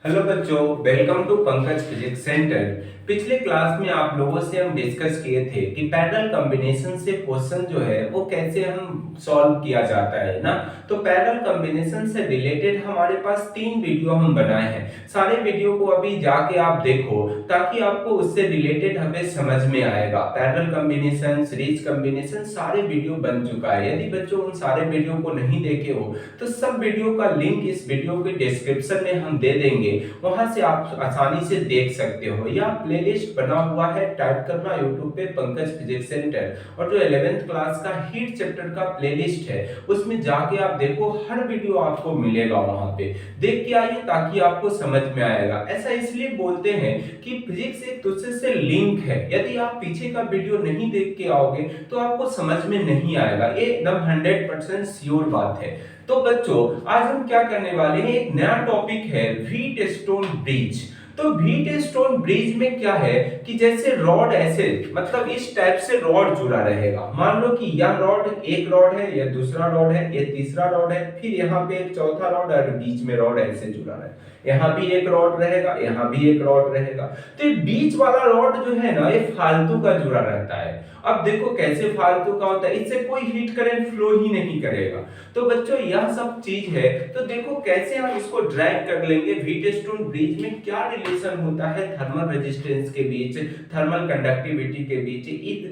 Hello बच्चों, welcome to Pankaj physics centre. पिछले class में आप लोगों से हम डिस्कस किए थे कि पैरेलल कॉम्बिनेशन से क्वेश्चन जो है वो कैसे हम सॉल्व किया जाता है ना। तो पैरेलल कॉम्बिनेशन से रिलेटेड हमारे पास 3 वीडियो हम बनाए हैं। सारे वीडियो को अभी जाके आप देखो ताकि आपको उससे रिलेटेड हमें समझ में आएगा। पैरेलल कॉम्बिनेशन, सीरीज कॉम्बिनेशन सारे वीडियो बन चुका है। यदि बच्चों उन सारे वीडियो को नहीं देखे हो तो सब वीडियो का लिंक इस वीडियो के डिस्क्रिप्शन में हम दे देंगे, वहां से आप आसानी से देख सकते हो। या प्लेलिस्ट बना हुआ है, टाइप करना यूट्यूब पे पंकज फिजिक्स सेंटर, और जो 11th क्लास का हीट चैप्टर का प्लेलिस्ट है उसमें जाके आप देखो, हर वीडियो आपको मिलेगा। वहां पे देख के आइए ताकि आपको समझ में आएगा। ऐसा इसलिए बोलते हैं कि फिजिक्स एक दूसरे से लिंक है। यदि आप पीछे का वीडियो नहीं देख के आओगे तो आपको समझ में नहीं आएगा, ये एकदम 100% श्योर बात है। तो बच्चों आज हम क्या करने वाले हैं, एक नया टॉपिक है व्हीट स्टोन ब्रिज। तो व्हीट स्टोन ब्रिज में क्या है कि जैसे रॉड ऐसे मतलब इस टाइप से रॉड जुड़ा रहेगा। मान लो कि यह रॉड एक रॉड है, यह दूसरा रॉड है, यह तीसरा रॉड है, फिर यहाँ पे एक चौथा रॉड और बीच में रॉड ऐसे जुड़ा है। यहाँ भी एक रॉड रहेगा, यहाँ भी एक रॉड रहेगा। तो ये बीच वाला रॉड जो है ना, ये फालतू का जुड़ा रहता है। अब देखो कैसे फालतू का होता है, इससे कोई हीट करंट फ्लो ही नहीं करेगा। तो बच्चों यह सब चीज है। तो देखो कैसे हम इसको ड्राइव कर लेंगे। व्हीट स्टोन ब्रिज में क्या रिलेशन होता है थर्मल रेजिस्टेंस के बीच, थर्मल कंडक्टिविटी के बीच।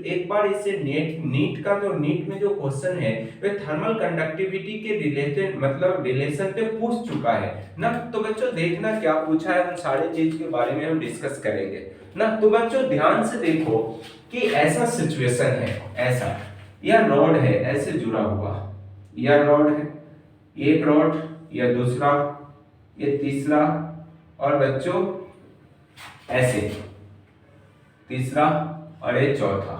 एक बार इससे नीट में जो क्वेश्चन है वह थर्मल कंडक्टिविटी के रिलेटेड मतलब रिलेशन पे पूछ चुका है ना। तो बच्चों देखना क्या पूछा है, उन सारी चीज के बारे में हम डिस्कस करेंगे ना। तो बच्चों ध्यान से देखो कि ऐसा सिचुएशन है, ऐसा यह रॉड है ऐसे जुड़ा हुआ, यह रॉड है, एक रॉड, यह दूसरा, ये तीसरा, और बच्चों ऐसे तीसरा और ये चौथा,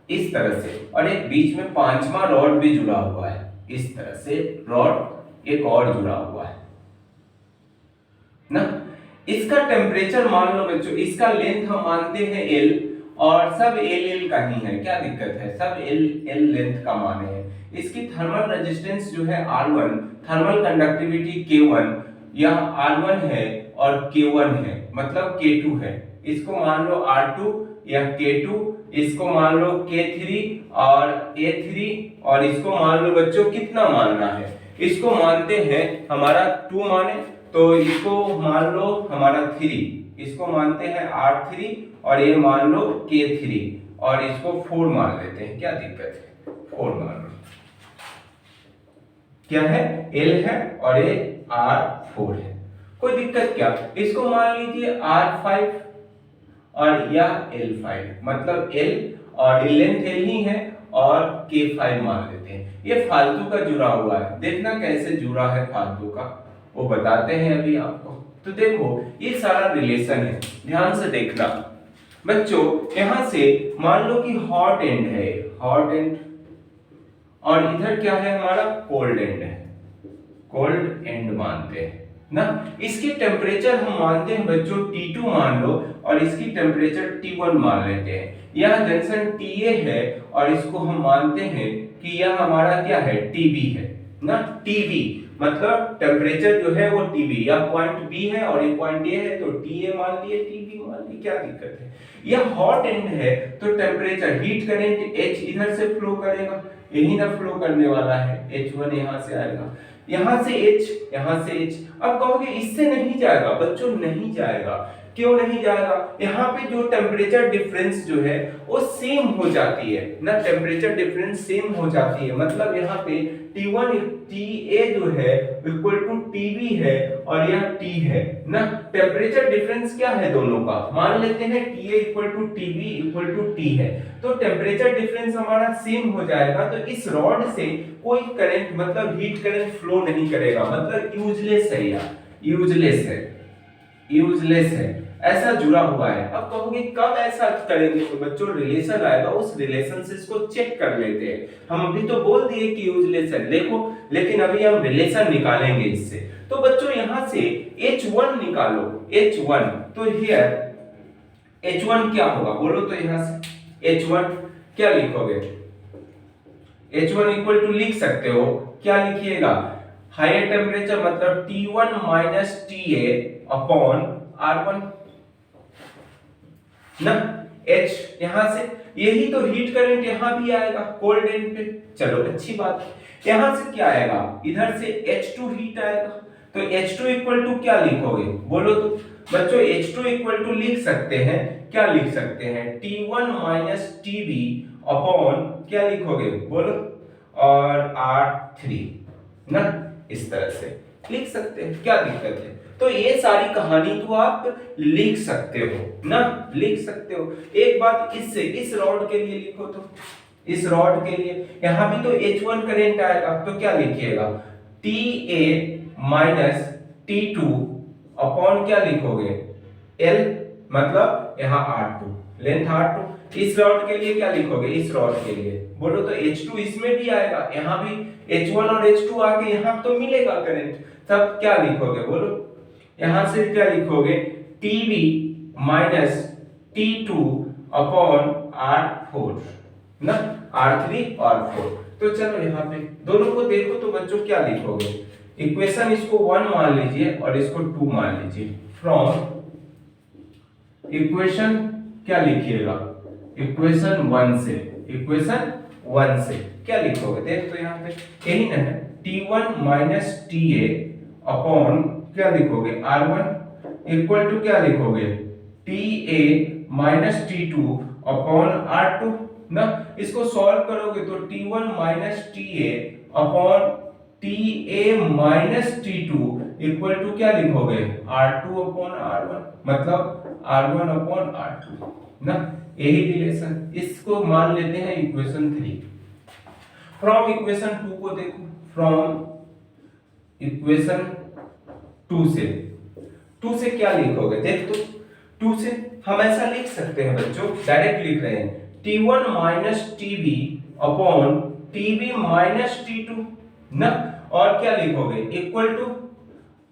इस तरह से। और एक बीच में पांचवा रॉड भी जुड़ा हुआ है, इस तरह से रॉड एक और जुड़ा हुआ है ना। इसका टेम्परेचर मान लो बच्चों, इसका लेंथ हम मानते हैं L, और सब L का ही है, क्या दिक्कत है, सब L लेंथ का माने हैं। इसकी थर्मल रेजिस्टेंस जो है R1, थर्मल कंडक्टिविटी K1, यह R1 है और K1 है, मतलब K2 है। इसको मान लो R2 या K2, इसको मान लो K3 और A3, और इसको मान लो बच्चों कितना मानना है, इसको मानते हैं हमारा 2 माने, तो इसको मान लो हमारा 3, इसको मानते हैं R3, और ये मान लो K3, और इसको 4 मान लेते हैं, क्या दिक्कत है, 4 मान लो। क्या है, L है और ये R4 है, कोई दिक्कत क्या। इसको मान लीजिए R5 और यह L5, मतलब L और लेंथ L ही है, और K5 मान लेते हैं। ये फालतू का जुड़ा हुआ है, देखना कैसे जुड़ा है फालतू का, वो बताते हैं अभी आपको। तो देखो ये सारा रिलेशन है, ध्यान से देखना बच्चों। यहां से मान लो कि हॉट एंड है, हॉट एंड, और इधर क्या है हमारा कोल्ड एंड है, कोल्ड एंड मानते हैं ना। इसकी टेम्परेचर हम मानते हैं बच्चों T2 मान लो, और इसकी टेम्परेचर T1 मान लेते हैं। यह जंक्शन TA है, और इसको हम मानते हैं कि यह हमारा क्या है, TB है ना। TB मतलब टेम्परेचर जो है वो TB, या पॉइंट B है और ये पॉइंट A है, तो TA मान लिए, TB मान लिए, क्या दिक्कत है। यह हॉट एंड है तो टेम्परेचर, हीट करंट H इधर से फ्लो करेगा, यही ना फ्लो करने वाला है, H1 यहां से आएगा, यहां से H, यहां से H। अब कहोगे इससे नहीं जाएगा बच्चों, नहीं जाएगा। क्यों नहीं जाएगा, यहाँ पे जो टेम्परेचर डिफरेंस जो है वो सेम हो जाती है ना, टेम्परेचर डिफरेंस सेम हो जाती है। मतलब यहाँ पे T1 TA जो है इक्वल टू TB है, और यह T है ना। टेम्परेचर डिफरेंस क्या है दोनों का, मान लेते हैं TA equal to TB equal to T है, तो टेम्परेचर डिफरेंस हमारा सेम हो जाएगा। तो इस रॉड से कोई करंट मतलब हीट करंट फ्लो नहीं करेगा, मतलब यूजलेस है, यार यूजलेस है, यूजलेस है, ऐसा जुड़ा हुआ है। अब कहोगे कब ऐसा करेंगे, तो बच्चों रिलेशन आएगा, उस रिलेशन से इसको चेक कर लेते हैं। हम अभी तो बोल दिए कि यूजलेस है देखो, लेकिन अभी हम रिलेशन निकालेंगे इससे। तो बच्चों यहां से H1 निकालो, H1, तो हियर H1 क्या होगा बोलो, तो यहां से H1 क्या लिखोगे, H1 इक्वल टू लिख सकते हो, क्या लिखिएगा, हायर टेम्परेचर मतलब T1 minus TA upon R1 ना। H यहां से यही तो हीट करंट यहां भी आएगा कोल्ड एंड पे। चलो अच्छी बात है। यहां से क्या आएगा, इधर से H2 हीट आएगा, तो H2 इक्वल टू क्या लिखोगे बोलो तो बच्चों। H2 इक्वल टू लिख सकते हैं, क्या लिख सकते हैं, T1 माइनस TB अपॉन क्या लिखोगे बोलो, और R3 ना। इस तरह से लिख सकते हैं, क्या दिक्कत है। तो ये सारी कहानी तो आप लिख सकते हो ना, लिख सकते हो। एक बात इससे इस रॉड के लिए लिखो, तो इस रॉड के लिए यहां भी तो H1 करंट आएगा, तो क्या लिखिएगा, TA माइनस T2 अपॉन क्या लिखोगे, L मतलब यहां R2 लेंथ R2। इस रॉड के लिए क्या लिखोगे, इस रॉड के लिए बोलो तो H2 इसमें भी आएगा, यहां भी H1 और H2 आके यहां तो मिलेगा करंट, तब क्या लिखोगे बोलो। यहां से क्या लिखोगे, TB minus T2 upon R4 ना, R3 और 4। तो चलो यहाँ पे दोनों को देखो तो बच्चों क्या लिखोगे, इक्वेशन इसको 1 मान लीजिए और इसको 2 मान लीजिए। फ्रॉम इक्वेशन क्या लिखिएगा, इक्वेशन 1 से, इक्वेशन 1 से क्या लिखोगे, देख तो यहाँ पे यही ना है, T1 माइनस TA अपॉन क्या लिखोगे R1 इक्वल टू क्या लिखोगे, TA minus T2 upon R2 ना। इसको सॉल्व करोगे तो T1 minus TA upon TA minus T2 equal to क्या लिखोगे, R2 अपॉन R1 मतलब R1 अपॉन R2 ना। यही रिलेशन, इसको मान लेते हैं इक्वेशन 3। फ्रॉम इक्वेशन 2 को देखो, फ्रॉम इक्वेशन 2 से क्या लिखोगे, देख तो 2 से हम ऐसा लिख सकते हैं बच्चों, डायरेक्ट लिख रहे हैं, T1 minus TB upon TB minus T2 ना, और क्या लिखोगे equal to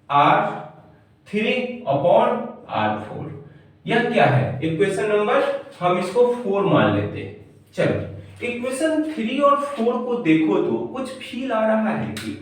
R3 upon R4। यह क्या है, इक्वेशन नंबर हम इसको 4 मान लेते हैं। चलो इक्वेशन 3 और 4 को देखो तो कुछ फील आ रहा है कि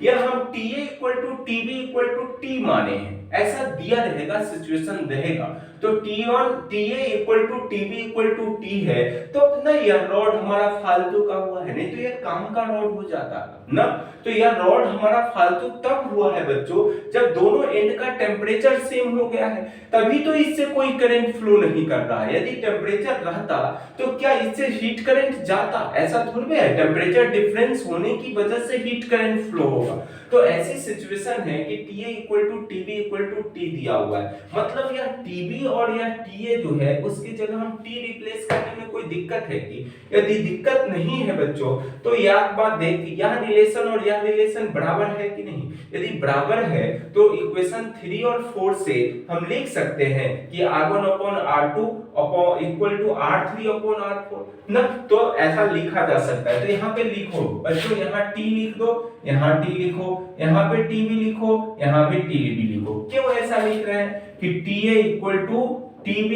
यह हम TA equal to TB equal to T माने हैं, ऐसा दिया रहेगा, सिचुएशन रहेगा, तो TA equal to TB equal to T है, तो ना यह रॉड हमारा फालतू का हुआ है, नहीं तो यह काम का रॉड हो जाता ना। तो यह रॉड हमारा फालतू तब हुआ है बच्चों जब दोनों एंड का टेम्परेचर सेम हो गया है, तभी तो इससे कोई करंट फ्लो नहीं कर रहा है। यदि टेम्परेचर रहता तो क्या इससे हीट करंट जाता, ऐसा थोड़ी है, टेम्परेचर डिफरेंस होने की वजह से हीट करंट फ्लो होगा। तो ऐसी सिचुएशन है कि TA equal to TB equal to T दिया हुआ है, मतलब यह TB और यह TA जो है उसकी जगह हम T रिप्लेस करने में कोई दिक्कत है कि, यदि दिक्कत नहीं है बच्चों तो यह बात देख, यह रिलेशन और यह रिलेशन बराबर है कि नहीं, यदि बराबर है तो इक्वेशन 3 और 4 से हम लिख सकते हैं कि R1 upon R2 upon equal to R3 upon R4 ना, तो ऐसा लिखा जा सकता है। तो यहाँ पे लिखो बच्चों, यहाँ T लिख दो, यहाँ T लिखो, यहाँ पे T भी लिखो, यहाँ पे T भी लिखो। क्यों ऐसा लिख रहे हैं कि TA equal to TB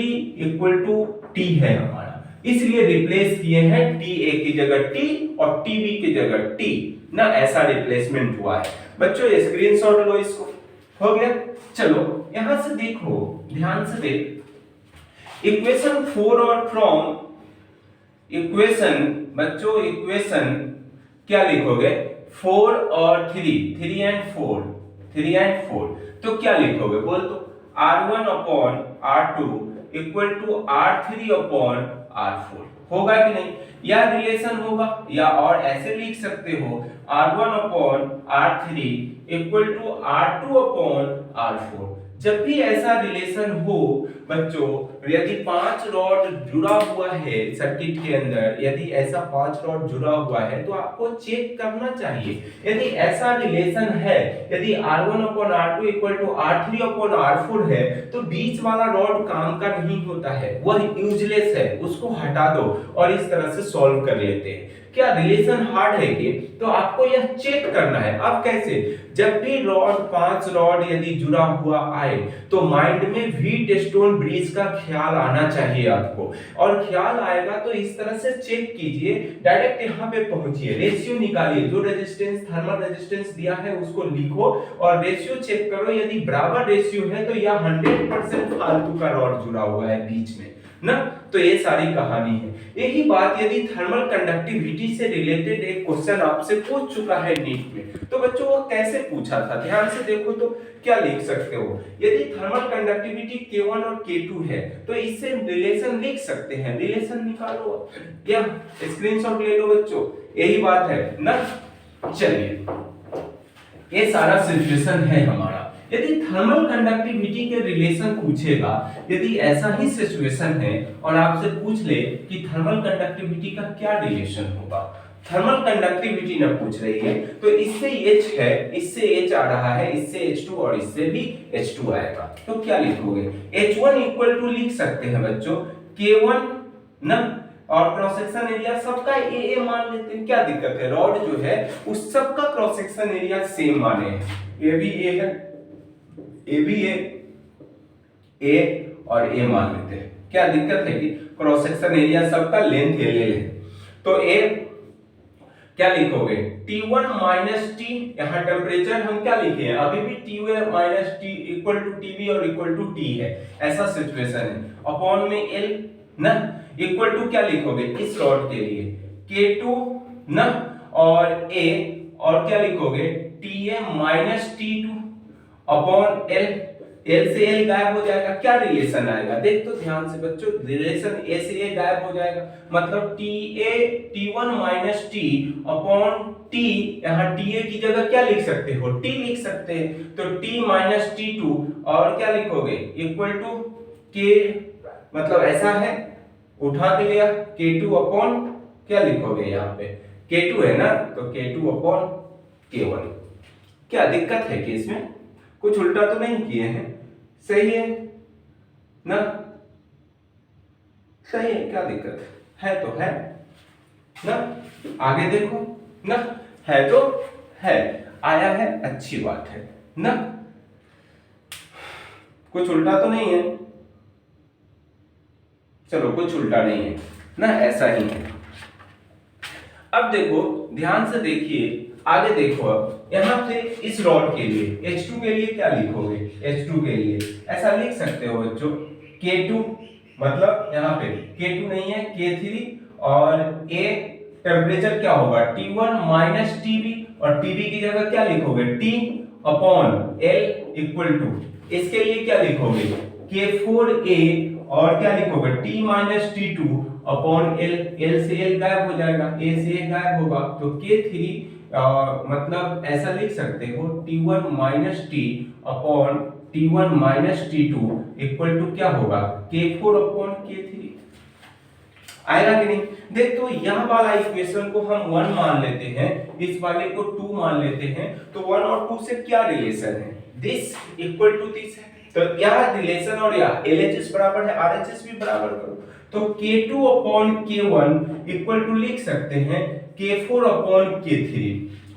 equal to T है हमारा, इसलिए रिप्लेस किए हैं TA की जगह T और TB की जगह T ना, ऐसा रिप्लेसमेंट हुआ है बच्चों। ये स्क्रीनशॉट लो, इसको हो गया। चलो यहां से देखो, ध्यान से देख, इक्वेशन 4 और फ्रॉम इक्वेशन बच्चों, इक्वेशन क्या लिखोगे 4 और 3 एंड 4 तो क्या लिखोगे बोल तो, R1 upon R2 equal to R3 upon R4 होगा कि नहीं, या रिलेशन होगा, या और ऐसे लिख सकते हो R1 upon R3 equal to R2 upon R4। जब भी ऐसा रिलेशन हो बच्चों, यदि 5 रॉड जुड़ा हुआ है सर्किट के अंदर, यदि ऐसा 5 रॉड जुड़ा हुआ है तो आपको चेक करना चाहिए, यदि ऐसा रिलेशन है, यदि R1 upon R2 equal to R3 upon R4 है, तो बीच वाला रॉड काम का नहीं होता है, वह यूजलेस है, उसको हटा दो और इस तरह से सॉल्व कर लेते हैं। क्या रिलेशन हार्ड है कि? तो आपको यह चेक करना है। अब कैसे? जब भी रॉड 5 रॉड यदि जुड़ा हुआ आए तो माइंड में व्हीट स्टोन ब्रिज का ख्याल आना चाहिए आपको, और ख्याल आएगा तो इस तरह से चेक कीजिए, डायरेक्ट यहाँ पे पहुंचिए, रेशियो निकालिए, जो रेजिस्टेंस थर्मल रेजिस्टेंस दिया है उसको लिखो और रेशियो चेक करो, यदि बराबर रेशियो है तो यह 100% फालतू का रॉड जुड़ा हुआ है बीच में ना। तो ये सारी कहानी है। यही बात यदि थर्मल कंडक्टिविटी से रिलेटेड एक क्वेश्चन आपसे पूछ चुका है नीट में, तो बच्चों वो कैसे पूछा था, ध्यान से देखो तो क्या लिख सकते हो। यदि थर्मल कंडक्टिविटी K1 और K2 है तो इससे रिलेशन लिख सकते हैं, रिलेशन निकालो, क्या स्क्रीनशॉट ले लो बच्चों, यही बात है ना। चलिए, ये सारा सिचुएशन है हमारा। यदि थर्मल कंडक्टिविटी के रिलेशन पूछेगा, यदि ऐसा ही सिचुएशन है और आपसे पूछ ले कि थर्मल कंडक्टिविटी का क्या रिलेशन होगा, थर्मल कंडक्टिविटी न पूछ रही है तो इससे H है, इससे H आ रहा है, इससे H2 और इससे भी H2 आएगा, तो क्या लिखोगे? H1 इक्वल टू लिख सकते हैं बच्चों K1 ना, और क्रॉस सेक्शन एरिया सबका ए मान लेते हैं, क्या दिक्कत है? रॉड जो है उस सबका क्रॉस सेक्शन एरिया सेम माने हैं, ये भी ए है, ए भी ए और ए मान लेते हैं, क्या दिक्कत है कि क्रॉस सेक्शन एरिया सबका लेंथ ए ले ले, तो ए क्या लिखोगे? T1 माइनस टी, यहाँ टेम्परेचर हम क्या लिखे हैं, अभी भी T1 minus T equal to TB और इक्वल टू टी है, ऐसा सिचुएशन है, अपॉन में L ना, इक्वल टू क्या लिखोगे इस रॉड के लिए K2 ना, और A, और क्या लिखोगे TA minus T2 upon L, L से L गायब हो जाएगा, क्या रिलेशन आएगा देख तो ध्यान से बच्चों, रिलेशन A से A गायब हो जाएगा, मतलब T1 minus T upon T, यहाँ TA की जगह क्या लिख सकते हो T लिख सकते हैं, तो T माइनस T2 और क्या लिखोगे इक्वल टू K, मतलब ऐसा है, उठा के लिया K2 अपॉन क्या लिखोगे यहाँ पे K2 है ना, तो K2 अपॉन K1, क्या दिक्कत है कि इसमें कुछ उल्टा तो नहीं किए हैं, सही है ना, सही है, क्या दिक्कत है तो है ना, आगे देखो ना, है तो है, आया है, अच्छी बात है ना, कुछ उल्टा तो नहीं है, चलो कुछ उल्टा नहीं है ना, ऐसा ही है। अब देखो ध्यान से देखिए, आगे देखो, अब यहां से इस रॉड के लिए H2 के लिए क्या लिखोगे, H2 के लिए ऐसा लिख सकते हो बच्चों K2, मतलब यहाँ पे K2 नहीं है K3, और A टेम्परेचर क्या होगा T1 माइनस TB, और TB की जगह क्या लिखोगे T upon L equal to, इसके लिए क्या लिखोगे K4A, और क्या लिखोगे T minus T2 upon L, L से L गायब हो जाएगा, A से A गायब होगा, तो K3 मतलब ऐसा लिख सकते हो T1 minus T upon T1 minus T2 equal to क्या होगा K4 अपॉन K3, आएगा कि नहीं? देख तो यह वाला इक्वेशन को हम 1 मान लेते हैं, इस वाले को 2 मान लेते हैं, तो 1 और 2 से क्या रिलेशन है, दिस इक्वल टू दिस है, तो यह रिलेशन और यह LHS बराबर है RHS भी बराबर करो, तो K2 upon K1 equal to लिख सकते हैं K4 अपॉन K3,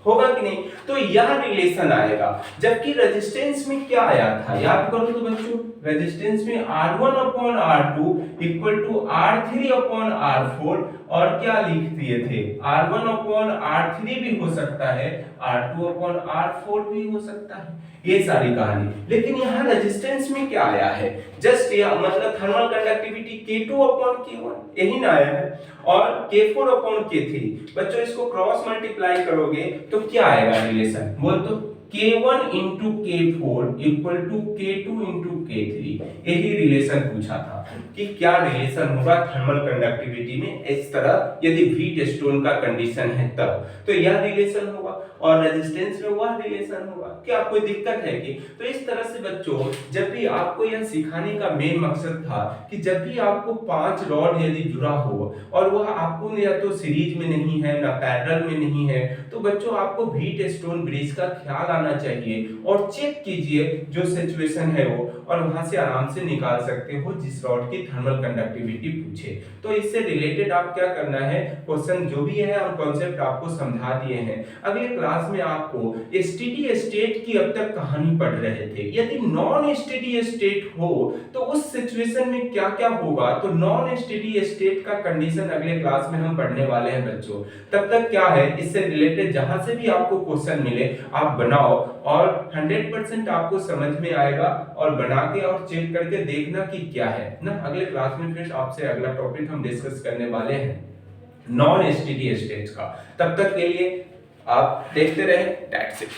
होगा कि नहीं? तो यह रिलेशन आएगा, जबकि रेजिस्टेंस में क्या आया था याद करो तो बच्चों, रेजिस्टेंस में R1 upon R2 equal to R3 upon R4, और क्या लिख दिए थे R1 अपॉन R3 भी हो सकता है, R2 अपॉन R4 भी हो सकता है, ये सारी कहानी। लेकिन यहाँ रेजिस्टेंस में क्या आया है, जस्ट यह मतलब thermal conductivity K2 upon K1 यही ना आया है, और K4 अपॉन K3, बच्चों इसको क्रॉस मल्टीप्लाई करोगे तो क्या आएगा रिलेशन, बोल तो K1 into K4 equal to K2 into K3, यही रिलेशन पूछा था कि क्या रिलेशन होगा थर्मल कंडक्टिविटी में, इस तरह यदि व्हीट स्टोन का कंडीशन है तब, तो यह रिलेशन होगा। और रेजिस्टेंस में वह रिलेशन होगा। क्या कोई दिक्कत है कि? तो इस तरह से बच्चों जब भी आपको यह सिखाने का मेन मकसद था कि जब भी आपको 5 रॉड यदि जुड़ा हो और वह आपको या तो सीरीज में नहीं है ना पैरेलल में नहीं है, तो बच्चों आपको व्हीट स्टोन ब्रिज का ख्याल आना चाहिए और चेक कीजिए जो सिचुएशन है वो, और वहां से आराम से निकाल सकते हो जिस रॉड की थर्मल कंडक्टिविटी पूछे। तो इससे रिलेटेड आप क्या करना है, क्वेश्चन जो भी है और कॉन्सेप्ट आपको समझा दिए हैं। अगले क्लास में आपको स्टेडी स्टेट की अब तक कहानी पढ़ रहे थे। यदि नॉन स्टेडी स्टेट हो तो उस सिचुएशन में क्या क्या होगा, तो नॉन स्टेडी स्टेट का कंडीशन अगले क्लास में हम पढ़ने वाले हैं बच्चों। तब तक क्या है, इससे रिलेटेड जहां से भी आपको क्वेश्चन मिले आप बनाओ और 100% आपको समझ में आएगा, और बना के और चेक करके देखना कि क्या है ना। अगले क्लास में फिर आपसे अगला टॉपिक हम डिस्कस करने वाले हैं नॉन एसटीडी स्टेट्स का। तब तक के लिए आप देखते रहे, दैट्स इट।